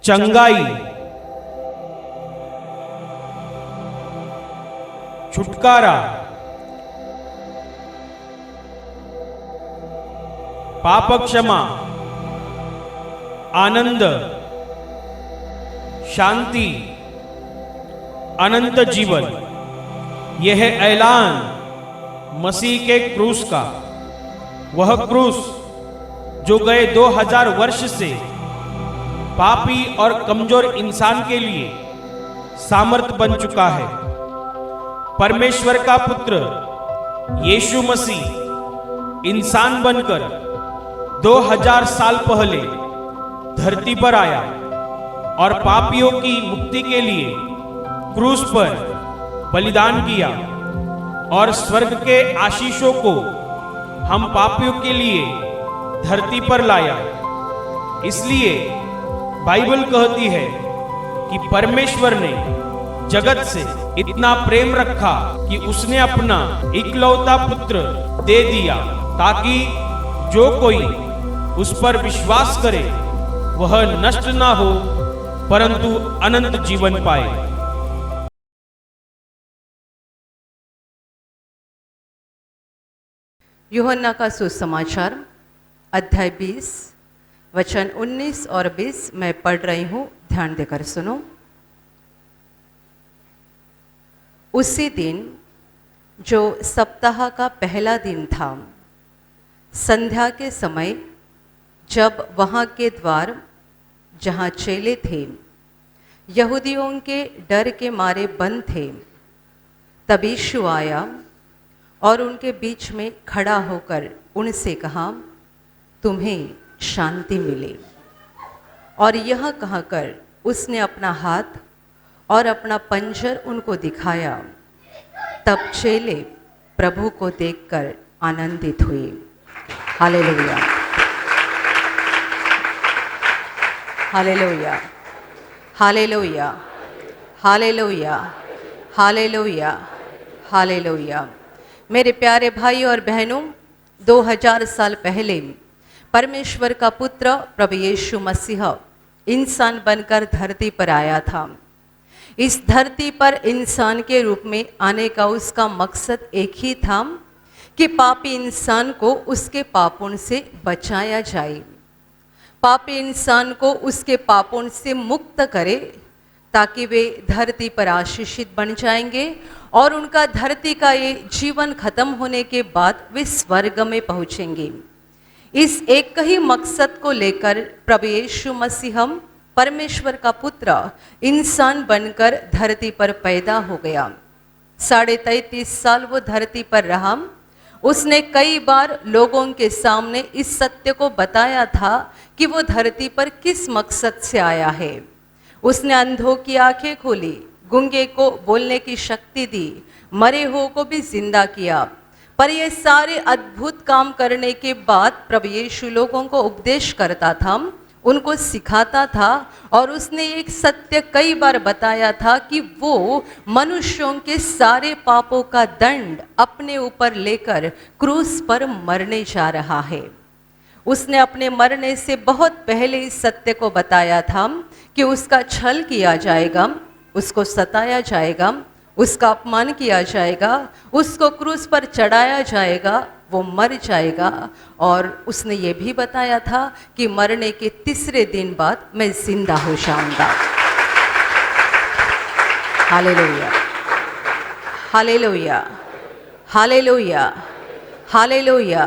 चंगाई, छुटकारा, पाप क्षमा, आनंद, शांति, अनंत जीवन। यह है ऐलान मसीह के क्रूस का। वह क्रूस जो गए 2000 वर्ष से पापी और कमजोर इंसान के लिए सामर्थ बन चुका है। परमेश्वर का पुत्र यीशु मसीह इंसान बनकर 2000 साल पहले धरती पर आया और पापियों की मुक्ति के लिए क्रूस पर बलिदान किया और स्वर्ग के आशीषों को हम पापियों के लिए धरती पर लाया। इसलिए बाइबल कहती है कि परमेश्वर ने जगत से इतना प्रेम रखा कि उसने अपना इकलौता पुत्र दे दिया, ताकि जो कोई उस पर विश्वास करे वह नष्ट ना हो परंतु अनंत जीवन पाए। यूहन्ना का सुसमाचार अध्याय 20 वचन 19 और 20 मैं पढ़ रही हूँ, ध्यान देकर सुनो। उसी दिन जो सप्ताह का पहला दिन था, संध्या के समय जब वहाँ के द्वार जहाँ चेले थे यहूदियों के डर के मारे बंद थे, तब यीशु आया और उनके बीच में खड़ा होकर उनसे कहा, तुम्हें शांति मिले। और यह कहकर उसने अपना हाथ और अपना पंजर उनको दिखाया। तब चेले प्रभु को देखकर आनंदित हुए। Hallelujah, hallelujah, hallelujah, hallelujah, hallelujah, hallelujah. मेरे प्यारे भाई और बहनों, 2000 साल पहले परमेश्वर का पुत्र प्रभु यीशु मसीह इंसान बनकर धरती पर आया था। इस धरती पर इंसान के रूप में आने का उसका मकसद एक ही था कि पापी इंसान को उसके पापों से बचाया जाए, पापी इंसान को उसके पापों से मुक्त करे, ताकि वे धरती पर आशीषित बन जाएंगे और उनका धरती का ये जीवन खत्म होने के बाद वे स्वर्ग में पहुंचेंगे। इस एक ही मकसद को लेकर प्रभु यीशु मसीह परमेश्वर का पुत्र इंसान बनकर धरती पर पैदा हो गया। 33.5 साल वो धरती पर रहा। उसने कई बार लोगों के सामने इस सत्य को बताया था कि वो धरती पर किस मकसद से आया है। उसने अंधों की आंखें खोली, गूंगे को बोलने की शक्ति दी, मरे हुओं को भी जिंदा किया। पर ये सारे अद्भुत काम करने के बाद प्रभु यीशु लोगों को उपदेश करता था, उनको सिखाता था और उसने एक सत्य कई बार बताया था कि वो मनुष्यों के सारे पापों का दंड अपने ऊपर लेकर क्रूस पर मरने जा रहा है। उसने अपने मरने से बहुत पहले इस सत्य को बताया था कि उसका छल किया जाएगा, उसको सताया जाएगा, उसका अपमान किया जाएगा, उसको क्रूस पर चढ़ाया जाएगा, वो मर जाएगा। और उसने ये भी बताया था कि मरने के तीसरे दिन बाद मैं जिंदा हो जाऊंगा। Hallelujah, hallelujah, hallelujah, hallelujah.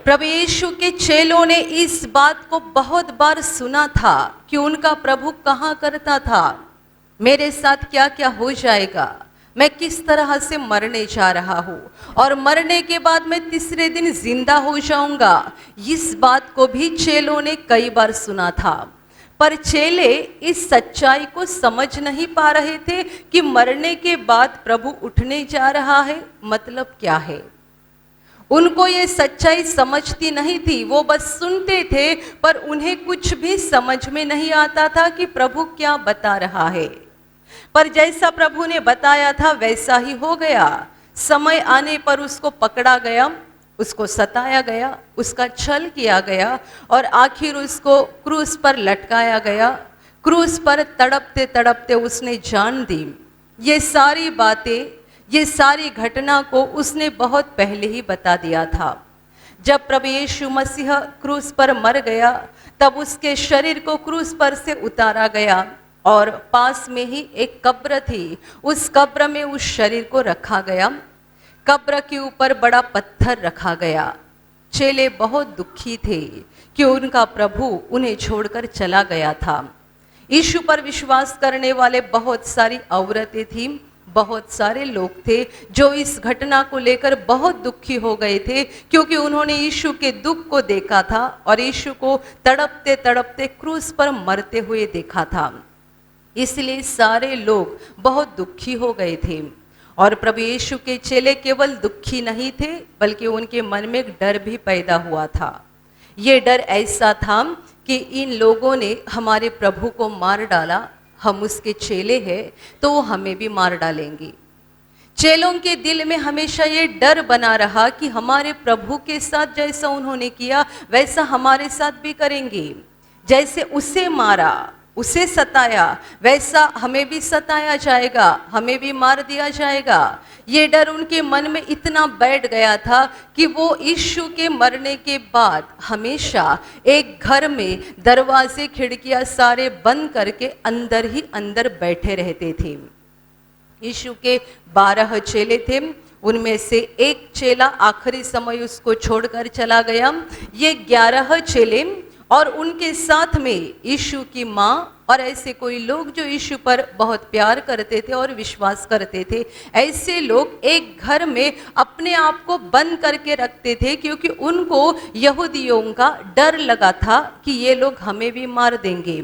प्रभु यीशु के चेलों ने इस बात को बहुत बार सुना था कि उनका प्रभु कहाँ करता था, मेरे साथ क्या क्या हो जाएगा, मैं किस तरह से मरने जा रहा हूँ और मरने के बाद मैं तीसरे दिन जिंदा हो जाऊंगा। इस बात को भी चेलों ने कई बार सुना था, पर चेले इस सच्चाई को समझ नहीं पा रहे थे कि मरने के बाद प्रभु उठने जा रहा है, मतलब क्या है। उनको ये सच्चाई समझती नहीं थी, वो बस सुनते थे, पर उन्हें कुछ भी समझ में नहीं आता था कि प्रभु क्या बता रहा है। पर जैसा प्रभु ने बताया था वैसा ही हो गया। समय आने पर उसको पकड़ा गया, उसको सताया गया, उसका छल किया गया और आखिर उसको क्रूस पर लटकाया गया। क्रूस पर तड़पते तड़पते उसने जान दी। ये सारी बातें, ये सारी घटना को उसने बहुत पहले ही बता दिया था। जब प्रभु यीशु मसीह क्रूस पर मर गया, तब उसके शरीर को क्रूस पर से उतारा गया और पास में ही एक कब्र थी, उस कब्र में उस शरीर को रखा गया। कब्र के ऊपर बड़ा पत्थर रखा गया। चेले बहुत दुखी थे कि उनका प्रभु उन्हें छोड़कर चला गया था। यीशु पर विश्वास करने वाले बहुत सारी औरतें थीं, बहुत सारे लोग थे जो इस घटना को लेकर बहुत दुखी हो गए थे, क्योंकि उन्होंने यीशु के दुख को देखा था और यीशु को तड़पते तड़पते क्रूस पर मरते हुए देखा था। इसलिए सारे लोग बहुत दुखी हो गए थे। और प्रभु यीशु के चेले केवल दुखी नहीं थे, बल्कि उनके मन में एक डर भी पैदा हुआ था। ये डर ऐसा था कि इन लोगों ने हमारे प्रभु को मार डाला, हम उसके चेले हैं तो वो हमें भी मार डालेंगे। चेलों के दिल में हमेशा ये डर बना रहा कि हमारे प्रभु के साथ जैसा उन्होंने किया वैसा हमारे साथ भी करेंगे। जैसे उसे मारा, उसे सताया, वैसा हमें भी सताया जाएगा, हमें भी मार दिया जाएगा। ये डर उनके मन में इतना बैठ गया था कि वो यीशु के मरने के बाद हमेशा एक घर में दरवाजे खिड़कियां सारे बंद करके अंदर ही अंदर बैठे रहते थे। यीशु के 12 चेले थे, उनमें से एक चेला आखिरी समय उसको छोड़कर चला गया। ये 11 चेले और उनके साथ में यीशु की माँ और ऐसे कोई लोग जो यीशु पर बहुत प्यार करते थे और विश्वास करते थे, ऐसे लोग एक घर में अपने आप को बंद करके रखते थे, क्योंकि उनको यहूदियों का डर लगा था कि ये लोग हमें भी मार देंगे।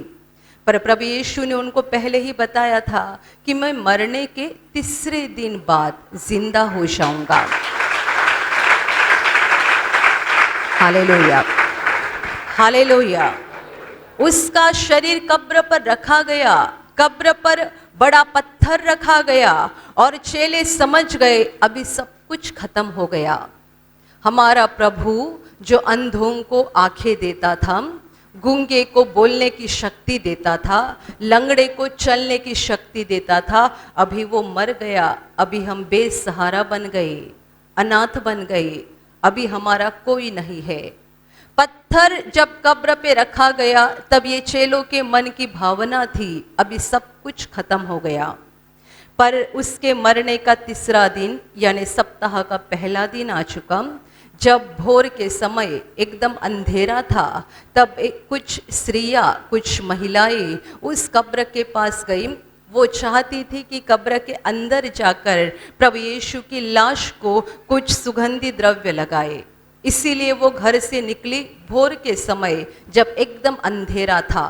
पर प्रभु यीशु ने उनको पहले ही बताया था कि मैं मरने के 3 दिन बाद जिंदा हो जाऊंगा। Hallelujah, hallelujah. उसका शरीर कब्र पर रखा गया, कब्र पर बड़ा पत्थर रखा गया और चेले समझ गए अभी सब कुछ खत्म हो गया। हमारा प्रभु जो अंधों को आंखें देता था, गूंगे को बोलने की शक्ति देता था, लंगड़े को चलने की शक्ति देता था, अभी वो मर गया। अभी हम बेसहारा बन गए, अनाथ बन गए, अभी हमारा कोई नहीं है। पत्थर जब कब्र पे रखा गया तब ये चेलों के मन की भावना थी अभी सब कुछ खत्म हो गया। पर उसके मरने का 3रा दिन यानी सप्ताह का पहला दिन आ चुका। जब भोर के समय एकदम अंधेरा था, तब कुछ स्त्रियां, कुछ महिलाएं उस कब्र के पास गई। वो चाहती थी कि कब्र के अंदर जाकर प्रभु यीशु की लाश को कुछ सुगंधी द्रव्य लगाए। इसीलिए वो घर से निकली भोर के समय जब एकदम अंधेरा था।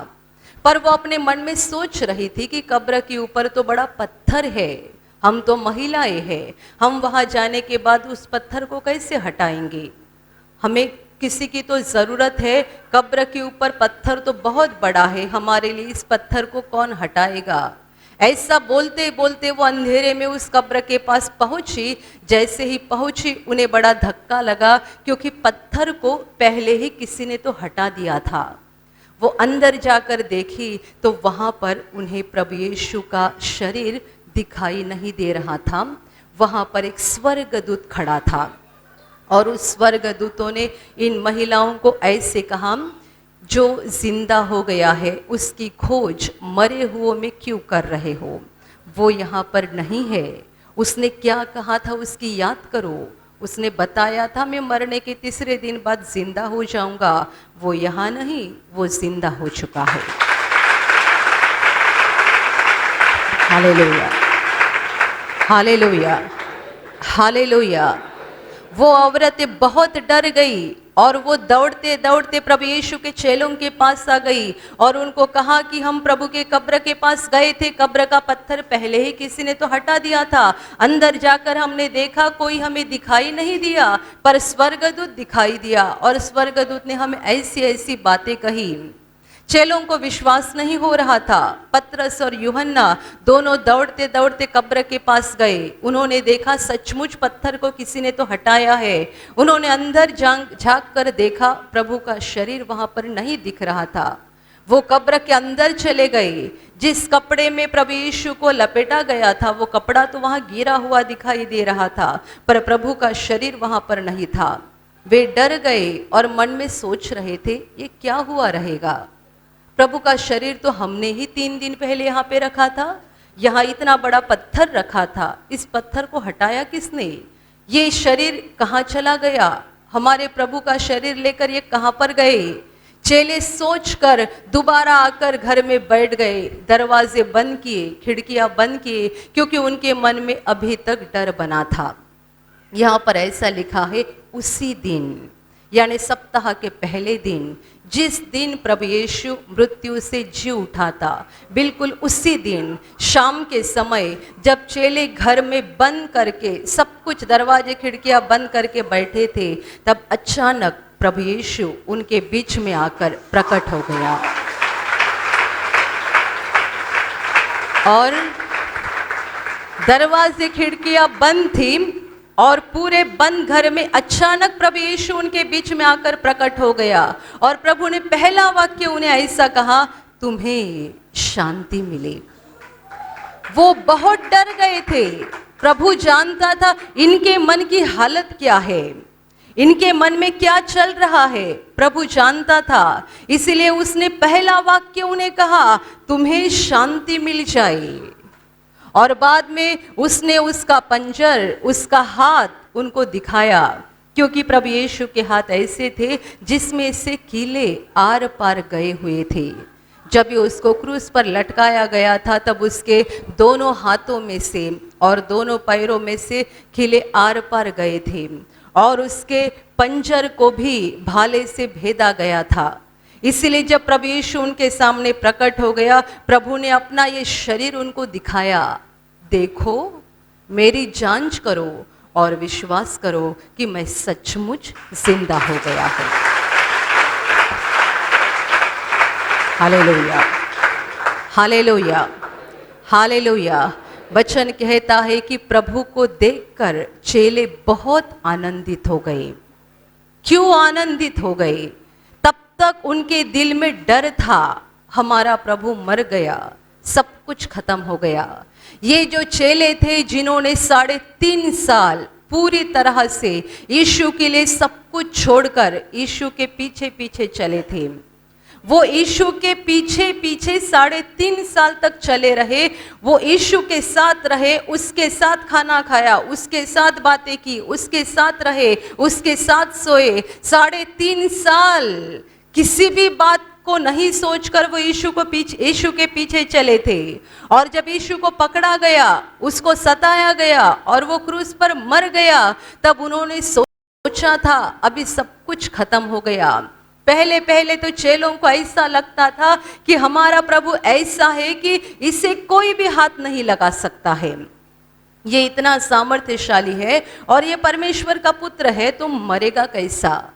पर वो अपने मन में सोच रही थी कि कब्र के ऊपर तो बड़ा पत्थर है, हम तो महिलाएं हैं, हम वहां जाने के बाद उस पत्थर को कैसे हटाएंगे? हमें किसी की तो ज़रूरत है, कब्र के ऊपर पत्थर तो बहुत बड़ा है, हमारे लिए इस पत्थर को कौन हटाएगा? ऐसा बोलते बोलते वो अंधेरे में उस कब्र के पास पहुंची। जैसे ही पहुंची उन्हें बड़ा धक्का लगा, क्योंकि पत्थर को पहले ही किसी ने तो हटा दिया था। वो अंदर जाकर देखी तो वहां पर उन्हें प्रभु यीशु का शरीर दिखाई नहीं दे रहा था। वहां पर एक स्वर्गदूत खड़ा था और उस स्वर्गदूतों ने इन महिलाओं को ऐसे कहा, जो जिंदा हो गया है उसकी खोज मरे हुओं में क्यों कर रहे हो? वो यहाँ पर नहीं है। उसने क्या कहा था उसकी याद करो। उसने बताया था मैं मरने के 3रे दिन बाद जिंदा हो जाऊंगा। वो यहाँ नहीं, वो जिंदा हो चुका है। Hallelujah, hallelujah, hallelujah. वो औरतें बहुत डर गई और वो दौड़ते दौड़ते प्रभु यीशु के चेलों के पास आ गई और उनको कहा कि हम प्रभु के कब्र के पास गए थे, कब्र का पत्थर पहले ही किसी ने तो हटा दिया था। अंदर जाकर हमने देखा कोई हमें दिखाई नहीं दिया, पर स्वर्गदूत दिखाई दिया और स्वर्गदूत ने हमें ऐसी ऐसी बातें कही। चेलों को विश्वास नहीं हो रहा था। पतरस और यूहन्ना दोनों दौड़ते दौड़ते कब्र के पास गए। उन्होंने देखा सचमुच पत्थर को किसी ने तो हटाया है। उन्होंने अंदर झांक कर देखा, प्रभु का शरीर वहां पर नहीं दिख रहा था। वो कब्र के अंदर चले गए। जिस कपड़े में प्रभु यीशु को लपेटा गया था वो कपड़ा तो वहां गिरा हुआ दिखाई दे रहा था, पर प्रभु का शरीर वहां पर नहीं था। वे डर गए और मन में सोच रहे थे ये क्या हुआ रहेगा। प्रभु का शरीर तो हमने ही 3 दिन पहले यहाँ पे रखा था, यहाँ इतना बड़ा पत्थर रखा था, इस पत्थर को हटाया किसने? ये शरीर कहाँ चला गया? हमारे प्रभु का शरीर लेकर ये कहाँ पर गए? चेले सोचकर दोबारा आकर घर में बैठ गए, दरवाजे बंद किए, खिड़कियां बंद किए, क्योंकि उनके मन में अभी तक डर बना था। यहाँ पर ऐसा लिखा है, उसी दिन यानी सप्ताह के पहले दिन, जिस दिन प्रभु यीशु मृत्यु से जी उठा था, बिल्कुल उसी दिन शाम के समय जब चेले घर में बंद करके सब कुछ दरवाजे खिड़कियां बंद करके बैठे थे, तब अचानक प्रभु यीशु उनके बीच में आकर प्रकट हो गया। और दरवाजे खिड़कियां बंद थी और पूरे बंद घर में अचानक प्रभु यीशु उनके बीच में आकर प्रकट हो गया। और प्रभु ने पहला वाक्य उन्हें ऐसा कहा, तुम्हें शांति मिले। वो बहुत डर गए थे। प्रभु जानता था इनके मन की हालत क्या है, इनके मन में क्या चल रहा है, प्रभु जानता था। इसलिए उसने पहला वाक्य उन्हें कहा, तुम्हें शांति मिल जाए। और बाद में उसने उसका पंजर, उसका हाथ उनको दिखाया, क्योंकि प्रभु यीशु के हाथ ऐसे थे जिसमें से कीले आर पार गए हुए थे। जब ये उसको क्रूस पर लटकाया गया था तब उसके दोनों हाथों में से और दोनों पैरों में से कीले आर पार गए थे, और उसके पंजर को भी भाले से भेदा गया था। इसलिए जब प्रभु यीशु उनके सामने प्रकट हो गया, प्रभु ने अपना ये शरीर उनको दिखाया, देखो, मेरी जांच करो और विश्वास करो कि मैं सचमुच जिंदा हो गया हूं। Hallelujah, hallelujah, hallelujah. वचन कहता है कि प्रभु को देखकर चेले बहुत आनंदित हो गए। क्यों आनंदित हो गए? तब तक उनके दिल में डर था, हमारा प्रभु मर गया, सब कुछ खत्म हो गया। ये जो चेले थे जिन्होंने 3.5 साल पूरी तरह से यीशु के लिए सब कुछ छोड़कर यीशु के पीछे पीछे चले थे, वो यीशु के पीछे पीछे 3.5 साल तक चले रहे। वो यीशु के साथ रहे, उसके साथ खाना खाया, उसके साथ बातें की, उसके साथ रहे, उसके साथ सोए। 3.5 साल किसी भी बात को नहीं सोचकर वो यीशु के पीछे चले थे। और जब यीशु को पकड़ा गया, उसको सताया गया और वो क्रूस पर मर गया, तब उन्होंने सोचा था अभी सब कुछ खत्म हो गया। पहले पहले तो चेलों को ऐसा लगता था कि हमारा प्रभु ऐसा है कि इसे कोई भी हाथ नहीं लगा सकता है, ये इतना सामर्थ्यशाली है और ये परमेश्वर का पुत्र है, तो मरेगा कैसा?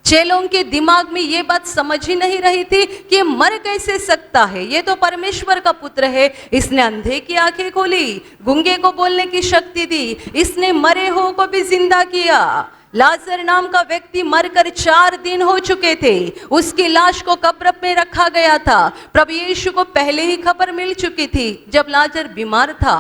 चेलों के दिमाग में ये बात समझ ही नहीं रही थी कि मर कैसे सकता है, ये तो परमेश्वर का पुत्र है। इसने अंधे की आंखें खोली, गूंगे को बोलने की शक्ति दी, इसने मरे हो को भी जिंदा किया। लाजर नाम का व्यक्ति मरकर 4 दिन हो चुके थे, उसकी लाश को कब्र में रखा गया था। प्रभु यीशु को पहले ही खबर मिल चुकी थी जब लाजर बीमार था।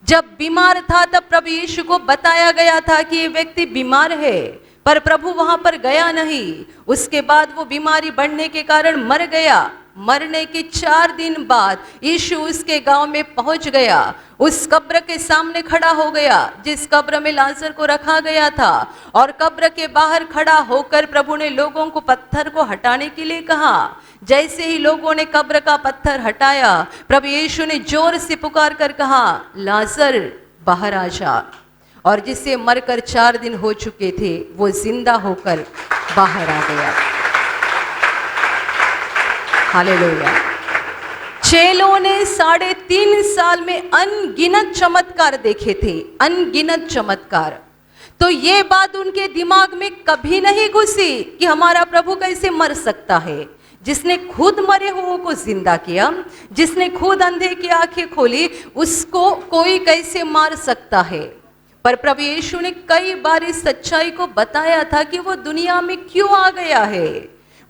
जब बीमार था तब प्रभु यीशु को बताया गया था कि ये व्यक्ति बीमार है, पर प्रभु वहां पर गया नहीं। उसके बाद वो बीमारी बढ़ने के कारण मर गया। मरने के 4 दिन बाद यीशु उसके गांव में पहुंच गया, उस कब्र के सामने खड़ा हो गया जिस कब्र में लाजर को रखा गया था। और कब्र के बाहर खड़ा होकर प्रभु ने लोगों को पत्थर को हटाने के लिए कहा। जैसे ही लोगों ने कब्र का पत्थर हटाया, प्रभु यीशु ने जोर से पुकार कर कहा, लाजर बाहर आ जा। और जिससे मरकर 4 दिन हो चुके थे वो जिंदा होकर बाहर आ गया। हालेलुया। चेलों ने 3.5 साल में अनगिनत चमत्कार देखे थे, अनगिनत चमत्कार। तो ये बात उनके दिमाग में कभी नहीं घुसी कि हमारा प्रभु कैसे मर सकता है। जिसने खुद मरे हुओं को जिंदा किया, जिसने खुद अंधे की आंखें खोली, उसको कोई कैसे मार सकता है। पर प्रभु यीशु ने कई बार इस सच्चाई को बताया था कि वो दुनिया में क्यों आ गया है,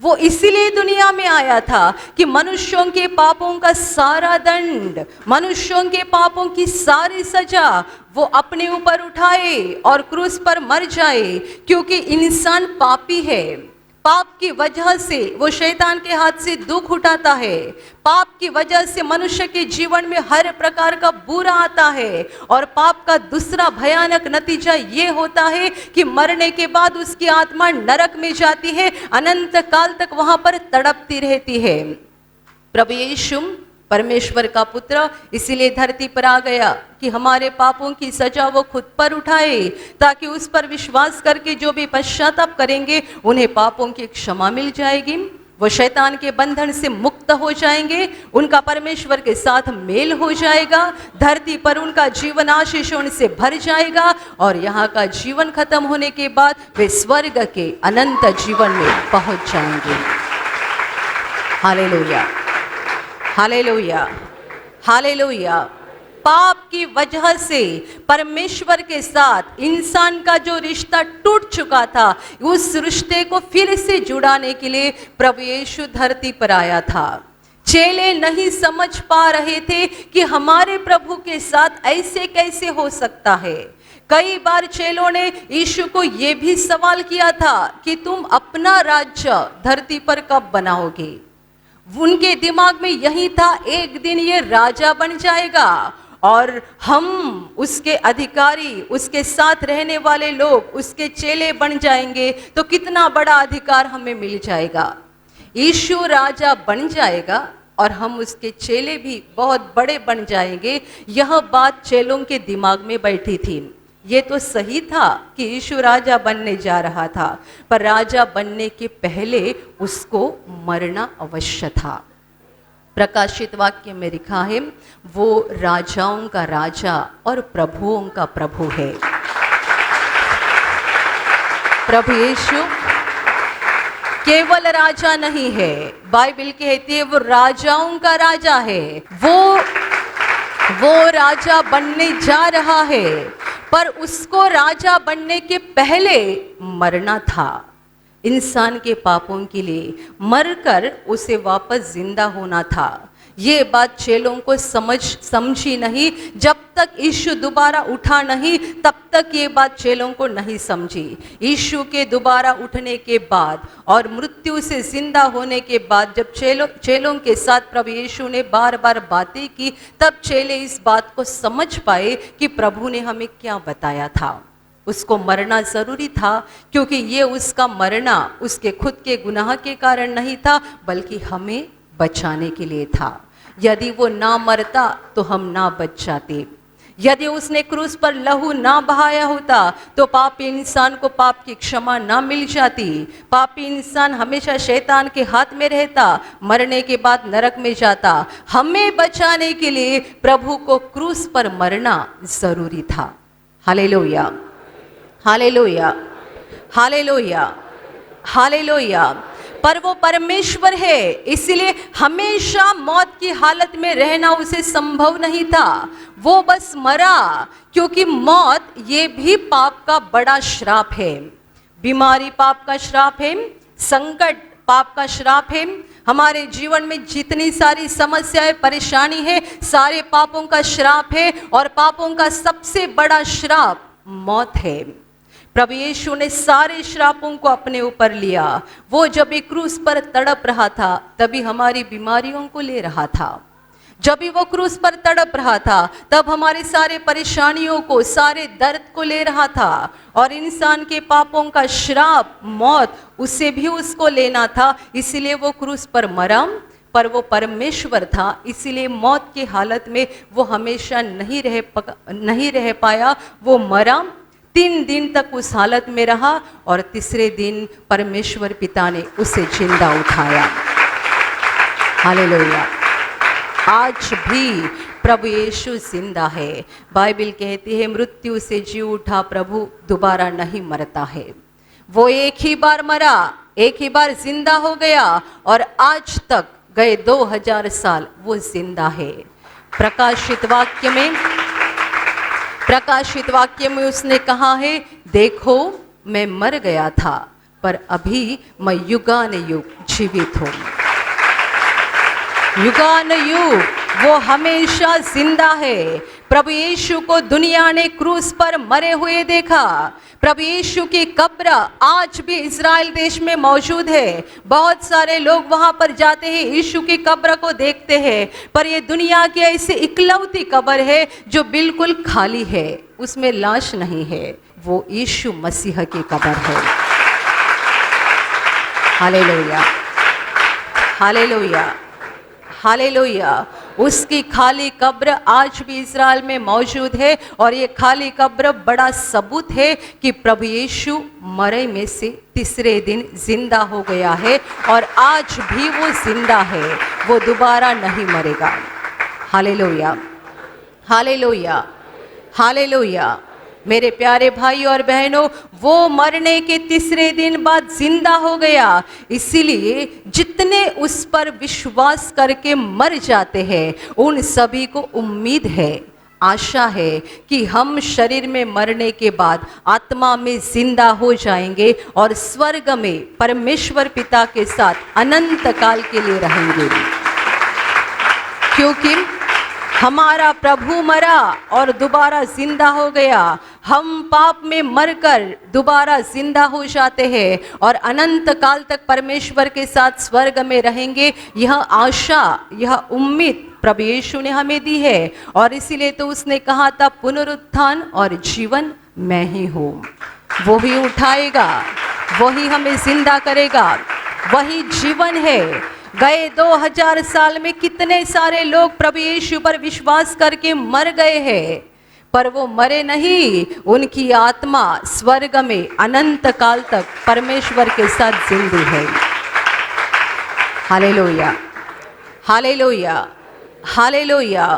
वो इसीलिए दुनिया में आया था कि मनुष्यों के पापों का सारा दंड, मनुष्यों के पापों की सारी सजा वो अपने ऊपर उठाए और क्रूस पर मर जाए, क्योंकि इंसान पापी है। पाप की वजह से वो शैतान के हाथ से दुख उठाता है। पाप की वजह से मनुष्य के जीवन में हर प्रकार का बुरा आता है, और पाप का दूसरा भयानक नतीजा ये होता है कि मरने के बाद उसकी आत्मा नरक में जाती है, अनंत काल तक वहां पर तड़पती रहती है। प्रभु यीशु परमेश्वर का पुत्र इसीलिए धरती पर आ गया कि हमारे पापों की सजा वो खुद पर उठाए, ताकि उस पर विश्वास करके जो भी पश्चाताप करेंगे उन्हें पापों की क्षमा मिल जाएगी, वो शैतान के बंधन से मुक्त हो जाएंगे, उनका परमेश्वर के साथ मेल हो जाएगा, धरती पर उनका जीवन आशीषों से भर जाएगा, और यहाँ का जीवन खत्म होने के बाद वे स्वर्ग के अनंत जीवन में पहुंच जाएंगे। Hallelujah, hallelujah, hallelujah. पाप की वजह से परमेश्वर के साथ इंसान का जो रिश्ता टूट चुका था, उस रिश्ते को फिर से जुड़ाने के लिए प्रभु यीशु धरती पर आया था। चेले नहीं समझ पा रहे थे कि हमारे प्रभु के साथ ऐसे कैसे हो सकता है। कई बार चेलों ने यीशु को यह भी सवाल किया था कि तुम अपना राज्य धरती पर कब बनाओगे। उनके दिमाग में यही था, एक दिन ये राजा बन जाएगा और हम उसके अधिकारी, उसके साथ रहने वाले लोग उसके चेले बन जाएंगे, तो कितना बड़ा अधिकार हमें मिल जाएगा। यीशु राजा बन जाएगा और हम उसके चेले भी बहुत बड़े बन जाएंगे। यह बात चेलों के दिमाग में बैठी थी। ये तो सही था कि यीशु राजा बनने जा रहा था, पर राजा बनने के पहले उसको मरना अवश्य था। प्रकाशित वाक्य में लिखा है, वो राजाओं का राजा और प्रभुओं का प्रभु है। प्रभु यीशु केवल राजा नहीं है, बाइबल कहती है वो राजाओं का राजा है। वो राजा बनने जा रहा है, पर उसको राजा बनने के पहले मरना था। इंसान के पापों के लिए मरकर उसे वापस जिंदा होना था। ये बात चेलों को समझी नहीं। जब तक यीशु दोबारा उठा नहीं, तब तक ये बात चेलों को नहीं समझी। यीशु के दोबारा उठने के बाद और मृत्यु से जिंदा होने के बाद जब चेलों के साथ प्रभु यीशु ने बार बार बातें की, तब चेले इस बात को समझ पाए कि प्रभु ने हमें क्या बताया था। उसको मरना जरूरी था, क्योंकि ये उसका मरना उसके खुद के गुनाह के कारण नहीं था, बल्कि हमें बचाने के लिए था। यदि वो ना मरता तो हम ना बच जाते। यदि उसने क्रूस पर लहू ना बहाया होता तो पापी इंसान को पाप की क्षमा ना मिल जाती। पापी इंसान हमेशा शैतान के हाथ में रहता, मरने के बाद नरक में जाता। हमें बचाने के लिए प्रभु को क्रूस पर मरना जरूरी था। Hallelujah, hallelujah, hallelujah, hallelujah. पर वो परमेश्वर है, इसलिए हमेशा मौत की हालत में रहना उसे संभव नहीं था। वो बस मरा, क्योंकि मौत ये भी पाप का बड़ा श्राप है। बीमारी पाप का श्राप है, संकट पाप का श्राप है। हमारे जीवन में जितनी सारी समस्याएं, परेशानी है, सारे पापों का श्राप है, और पापों का सबसे बड़ा श्राप मौत है। प्रभु यीशु ने सारे श्रापों को अपने ऊपर लिया। वो जब एक क्रूस पर तड़प रहा था, तभी हमारी बीमारियों को ले रहा था। जब भी वो क्रूस पर तड़प रहा था, तब हमारे सारे परेशानियों को, सारे दर्द को ले रहा था। और इंसान के पापों का श्राप, मौत, उसे भी उसको लेना था। इसलिए वो क्रूस पर मरा, पर वो परमेश्वर था, इसीलिए मौत की हालत में वो हमेशा नहीं रह पाया। वो मरा, 3 दिन तक उस हालत में रहा, और तीसरे दिन परमेश्वर पिता ने उसे जिंदा उठाया। हालेलुया। आज भी प्रभु यीशु जिंदा है। बाइबल कहती है, मृत्यु से जी उठा प्रभु दोबारा नहीं मरता है। वो एक ही बार मरा, एक ही बार जिंदा हो गया, और आज तक गए 2000 साल वो जिंदा है। प्रकाशित वाक्य में उसने कहा है, देखो मैं मर गया था, पर अभी मैं युगानुयुग जीवित हूँ। युगानुयुग वो हमेशा जिंदा है। प्रभु यीशु को दुनिया ने क्रूस पर मरे हुए देखा। प्रभु यीशु की कब्र आज भी इज़राइल देश में मौजूद है। बहुत सारे लोग वहां पर जाते हैं, यीशु की कब्र को देखते हैं, पर ये दुनिया की ऐसी इकलौती कब्र है जो बिल्कुल खाली है, उसमें लाश नहीं है। वो यीशु मसीह की कब्र है। Hallelujah, hallelujah, hallelujah. उसकी खाली कब्र आज भी इज़राइल में मौजूद है, और ये खाली कब्र बड़ा सबूत है कि प्रभु यीशु मरे में से तीसरे दिन जिंदा हो गया है, और आज भी वो जिंदा है, वो दोबारा नहीं मरेगा। Hallelujah, hallelujah, hallelujah. मेरे प्यारे भाई और बहनों, वो मरने के तीसरे दिन बाद जिंदा हो गया। इसीलिए जितने उस पर विश्वास करके मर जाते हैं, उन सभी को उम्मीद है, आशा है कि हम शरीर में मरने के बाद आत्मा में जिंदा हो जाएंगे और स्वर्ग में परमेश्वर पिता के साथ अनंत काल के लिए रहेंगे। क्योंकि हमारा प्रभु मरा और दोबारा जिंदा हो गया। हम पाप में मरकर दोबारा जिंदा हो जाते हैं और अनंत काल तक परमेश्वर के साथ स्वर्ग में रहेंगे। यह आशा, यह उम्मीद प्रभु यीशु ने हमें दी है, और इसीलिए तो उसने कहा था, पुनरुत्थान और जीवन मैं ही हूँ। वो ही उठाएगा, वही हमें जिंदा करेगा, वही जीवन है। गए 2000 साल में कितने सारे लोग प्रभु यीशु पर विश्वास करके मर गए हैं, पर वो मरे नहीं, उनकी आत्मा स्वर्ग में अनंत काल तक परमेश्वर के साथ जिंदा है। Hallelujah, hallelujah, hallelujah.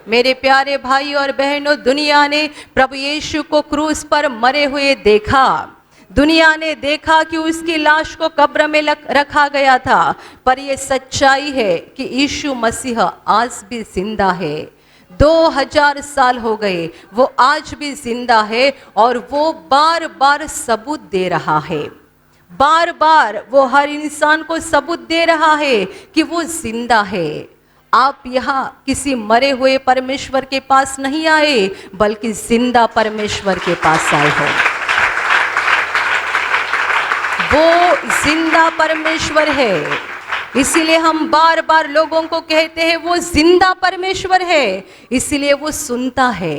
मेरे प्यारे भाई और बहनों, दुनिया ने प्रभु यीशु को क्रूस पर मरे हुए देखा। दुनिया ने देखा कि उसकी लाश को कब्र में रखा गया था, पर यह सच्चाई है कि यीशु मसीह आज भी जिंदा है। 2000 साल हो गए, वो आज भी जिंदा है, और वो बार बार सबूत दे रहा है। बार बार वो हर इंसान को सबूत दे रहा है कि वो जिंदा है। आप यहाँ किसी मरे हुए परमेश्वर के पास नहीं आए, बल्कि जिंदा परमेश्वर के पास आए हो। वो जिंदा परमेश्वर है। इसीलिए हम बार बार लोगों को कहते हैं वो जिंदा परमेश्वर है। इसीलिए वो सुनता है,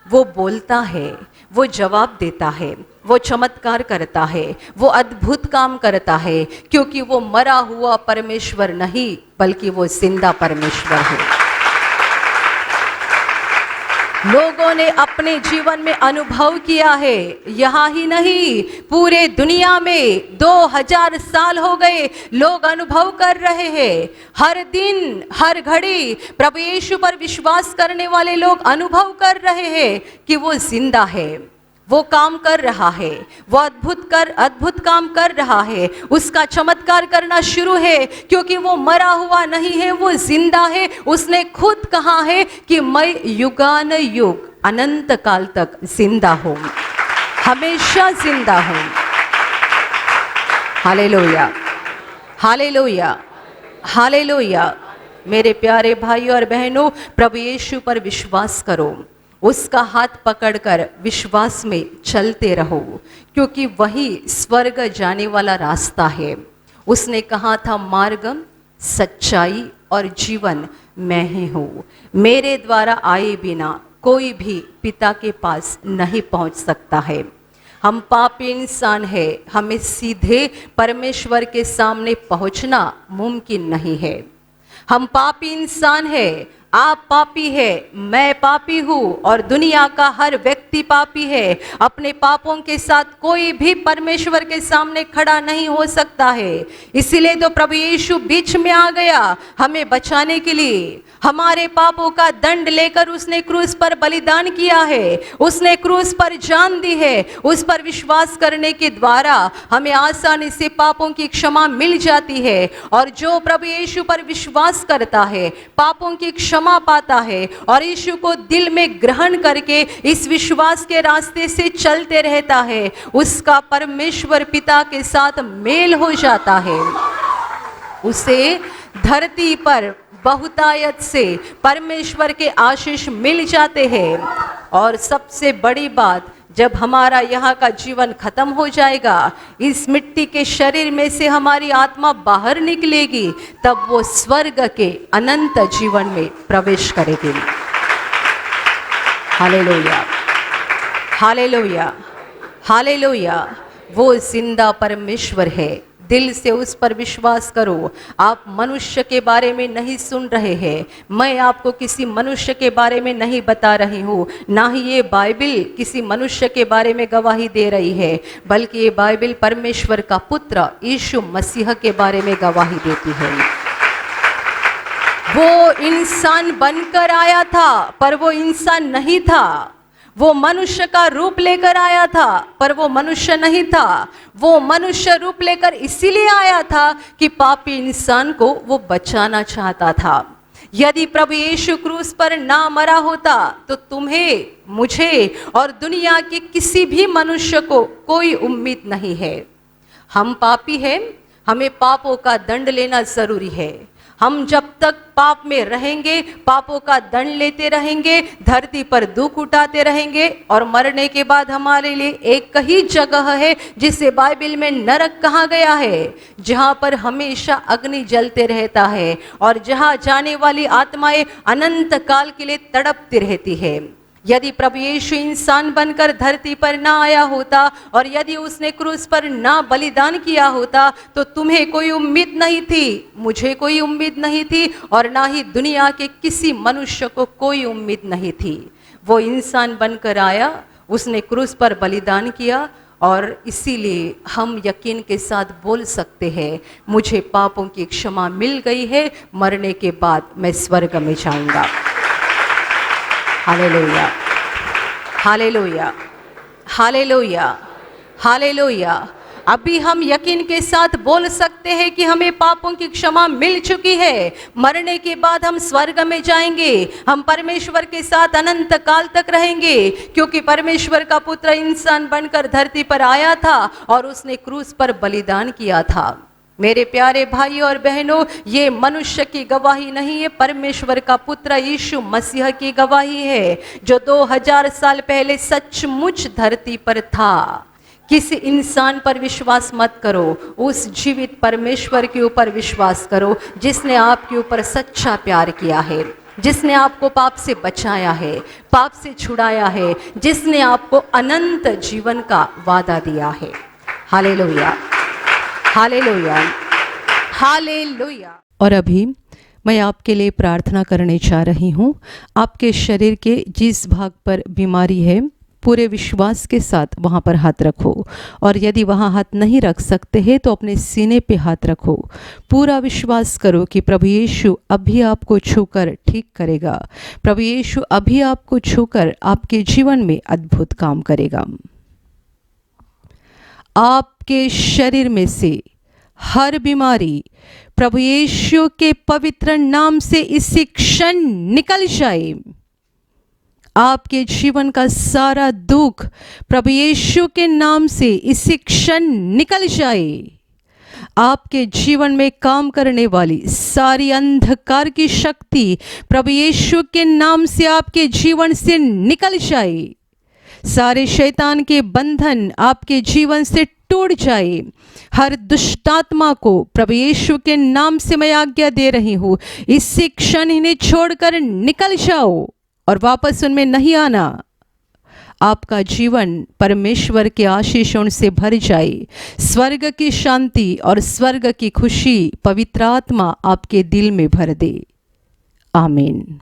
वो बोलता है, वो जवाब देता है, वो चमत्कार करता है, वो अद्भुत काम करता है, क्योंकि वो मरा हुआ परमेश्वर नहीं, बल्कि वो जिंदा परमेश्वर है। लोगों ने अपने जीवन में अनुभव किया है, यहाँ ही नहीं, पूरे दुनिया में 2000 साल हो गए लोग अनुभव कर रहे हैं। हर दिन, हर घड़ी प्रभु यीशु पर विश्वास करने वाले लोग अनुभव कर रहे हैं कि वो जिंदा है, वो काम कर रहा है, वो अद्भुत काम कर रहा है, उसका चमत्कार करना शुरू है, क्योंकि वो मरा हुआ नहीं है, वो जिंदा है। उसने खुद कहा है कि मैं युगानुयुग अनंत काल तक जिंदा हूँ, हमेशा जिंदा हूँ। Hallelujah, hallelujah, hallelujah. मेरे प्यारे भाई और बहनों, प्रभु यीशु पर विश्वास करो, उसका हाथ पकड़कर विश्वास में चलते रहो, क्योंकि वही स्वर्ग जाने वाला रास्ता है। उसने कहा था, मार्ग, सच्चाई और जीवन मैं ही हूँ, मेरे द्वारा आए बिना कोई भी पिता के पास नहीं पहुँच सकता है। हम पापी इंसान है, हमें सीधे परमेश्वर के सामने पहुँचना मुमकिन नहीं है। हम पापी इंसान है, आप पापी है, मैं पापी हूँ, और दुनिया का हर व्यक्ति पापी है। अपने पापों के साथ कोई भी परमेश्वर के सामने खड़ा नहीं हो सकता है। इसीलिए तो प्रभु यीशु बीच में आ गया हमें बचाने के लिए। हमारे पापों का दंड लेकर उसने क्रूस पर बलिदान किया है, उसने क्रूस पर जान दी है। उस पर विश्वास करने के द्वारा हमें आसानी से पापों की क्षमा मिल जाती है, और जो प्रभु यीशु पर विश्वास करता है पापों की क्षमा क्षमा पाता है और यीशु को दिल में ग्रहण करके इस विश्वास के रास्ते से चलते रहता है, उसका परमेश्वर पिता के साथ मेल हो जाता है। उसे धरती पर बहुतायत से परमेश्वर के आशीष मिल जाते हैं। और सबसे बड़ी बात, जब हमारा यहाँ का जीवन खत्म हो जाएगा, इस मिट्टी के शरीर में से हमारी आत्मा बाहर निकलेगी, तब वो स्वर्ग के अनंत जीवन में प्रवेश करेगी। Hallelujah, hallelujah, hallelujah. वो जिंदा परमेश्वर है। दिल से उस पर विश्वास करो। आप मनुष्य के बारे में नहीं सुन रहे हैं, मैं आपको किसी मनुष्य के बारे में नहीं बता रही हूँ, ना ही ये बाइबिल किसी मनुष्य के बारे में गवाही दे रही है, बल्कि ये बाइबिल परमेश्वर का पुत्र यीशु मसीह के बारे में गवाही देती है। वो इंसान बनकर आया था, पर वो इंसान नहीं था। वो मनुष्य का रूप लेकर आया था, पर वो मनुष्य नहीं था। वो मनुष्य रूप लेकर इसीलिए आया था कि पापी इंसान को वो बचाना चाहता था। यदि प्रभु यीशु क्रूस पर ना मरा होता तो तुम्हें, मुझे और दुनिया के किसी भी मनुष्य को कोई उम्मीद नहीं है। हम पापी हैं, हमें पापों का दंड लेना जरूरी है। हम जब तक पाप में रहेंगे, पापों का दंड लेते रहेंगे, धरती पर दुख उठाते रहेंगे, और मरने के बाद हमारे लिए एक ही जगह है जिसे बाइबल में नरक कहा गया है, जहां पर हमेशा अग्नि जलते रहता है और जहां जाने वाली आत्माएं अनंत काल के लिए तड़पती रहती है। यदि प्रभु यीशु इंसान बनकर धरती पर ना आया होता और यदि उसने क्रूस पर ना बलिदान किया होता तो तुम्हें कोई उम्मीद नहीं थी, मुझे कोई उम्मीद नहीं थी, और ना ही दुनिया के किसी मनुष्य को कोई उम्मीद नहीं थी। वो इंसान बनकर आया, उसने क्रूस पर बलिदान किया, और इसीलिए हम यकीन के साथ बोल सकते हैं, मुझे पापों की क्षमा मिल गई है, मरने के बाद मैं स्वर्ग में जाऊंगा। Hallelujah, hallelujah, hallelujah, hallelujah. अभी हम यकीन के साथ बोल सकते हैं कि हमें पापों की क्षमा मिल चुकी है, मरने के बाद हम स्वर्ग में जाएंगे, हम परमेश्वर के साथ अनंत काल तक रहेंगे, क्योंकि परमेश्वर का पुत्र इंसान बनकर धरती पर आया था और उसने क्रूस पर बलिदान किया था। मेरे प्यारे भाई और बहनों, ये मनुष्य की गवाही नहीं है, परमेश्वर का पुत्र यीशु मसीह की गवाही है, जो 2000 साल पहले सचमुच धरती पर था। किसी इंसान पर विश्वास मत करो, उस जीवित परमेश्वर के ऊपर विश्वास करो, जिसने आपके ऊपर सच्चा प्यार किया है, जिसने आपको पाप से बचाया है, पाप से छुड़ाया है, जिसने आपको अनंत जीवन का वादा दिया है। Hallelujah, hallelujah, hallelujah. और अभी मैं आपके लिए प्रार्थना करने जा रही हूँ। आपके शरीर के जिस भाग पर बीमारी है, पूरे विश्वास के साथ वहाँ पर हाथ रखो, और यदि वहाँ हाथ नहीं रख सकते हैं तो अपने सीने पे हाथ रखो। पूरा विश्वास करो कि प्रभु यीशु अभी आपको छूकर ठीक करेगा। प्रभु यीशु अभी आपको छूकर आपके जीवन में अद्भुत काम करेगा। आपके शरीर में से हर बीमारी प्रभु यीशु के पवित्र नाम से इसी क्षण निकल जाए। आपके जीवन का सारा दुख प्रभु यीशु के नाम से इसी क्षण निकल जाए। आपके जीवन में काम करने वाली सारी अंधकार की शक्ति प्रभु यीशु के नाम से आपके जीवन से निकल जाए। सारे शैतान के बंधन आपके जीवन से टूट जाए। हर दुष्टात्मा को प्रभु यीशु के नाम से मैं आज्ञा दे रही हूँ, इसी क्षण इन्हें छोड़कर निकल जाओ और वापस उनमें नहीं आना। आपका जीवन परमेश्वर के आशीषों से भर जाए। स्वर्ग की शांति और स्वर्ग की खुशी पवित्र आत्मा आपके दिल में भर दे। आमीन।